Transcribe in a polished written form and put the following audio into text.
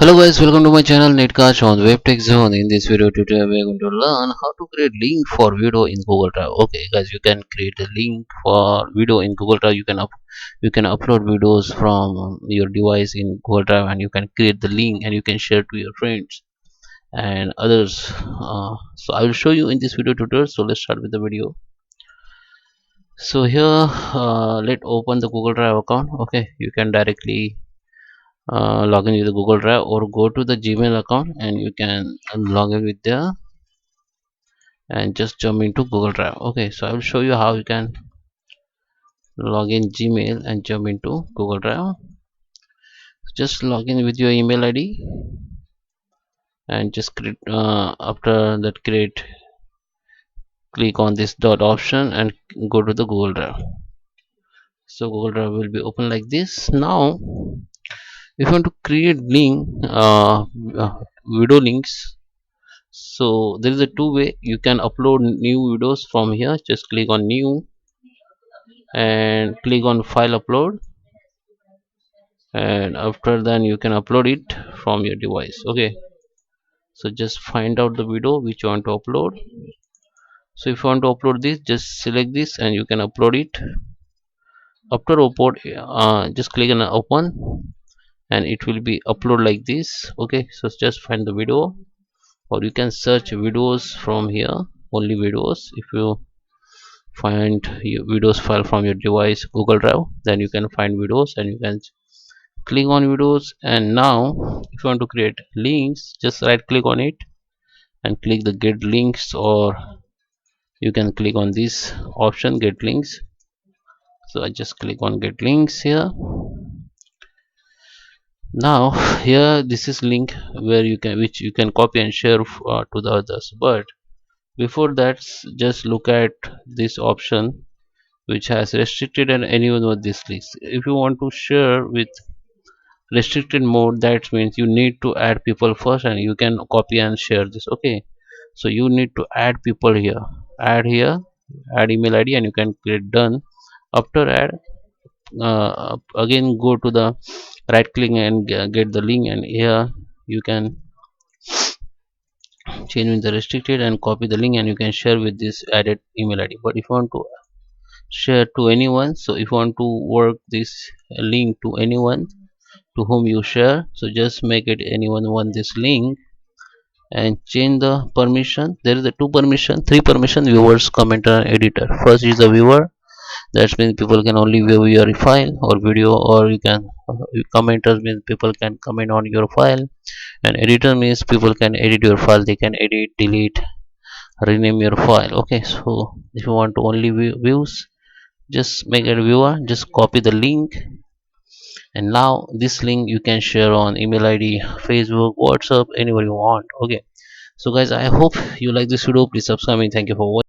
Hello guys, welcome to my channel Netcast on WebTech Zone. In this video tutorial, we are going to learn how to create link for video in Google Drive. Okay, guys, you can create a link for video in Google Drive. You can upload videos from your device in Google Drive, and you can create the link and you can share to your friends and others. So I will show you in this video tutorial. So let's start with the video. So here, let open the Google Drive account. Okay, you can directly log in with the Google Drive or go to the Gmail account and you can log in with there and just jump into Google Drive. Okay, so I will show you how you can log in Gmail and jump into Google Drive. Just log in with your email ID and just create, after that create, click on this dot option and go to the Google Drive. So Google Drive will be open like this. Now if you want to create link, video links, so there is a two way you can upload new videos from here. Just click on new and click on file upload, and after then you can upload it from your device. Okay, so just find out the video which you want to upload. So if you want to upload this, just select this and you can upload it. After upload, just click on open and it will be upload like this. Okay, so just find the video, or you can search videos from here, only videos. If you find your videos file from your device Google Drive, then you can find videos and you can click on videos. And now if you want to create links, just right click on it and click the get links, or you can click on this option get links. So I just click on get links here. Now here this is link where you can, which you can copy and share to the others. But before that, just look at this option which has restricted and anyone with this list. If you want to share with restricted mode, that means you need to add people first and you can copy and share this. Okay, so you need to add people here, add here, add email ID, and you can click done. After add, again go to the right click and get the link, and here you can change in the restricted and copy the link and you can share with this added email ID. But if you want to share to anyone, so if you want to work this link to anyone to whom you share, so just make it anyone want this link and change the permission. There is a two permission, three permission: viewers, commenter, and editor. First is the viewer, that means people can only view your file or video, or you can commenters means people can comment on your file, and editor means people can edit your file. They can edit, delete, rename your file. Okay, so if you want to only views, just make it viewer, just copy the link, and now this link you can share on email ID, Facebook, WhatsApp, anywhere you want. Okay, so guys, I hope you like this video. Please subscribe me. Thank you for watching.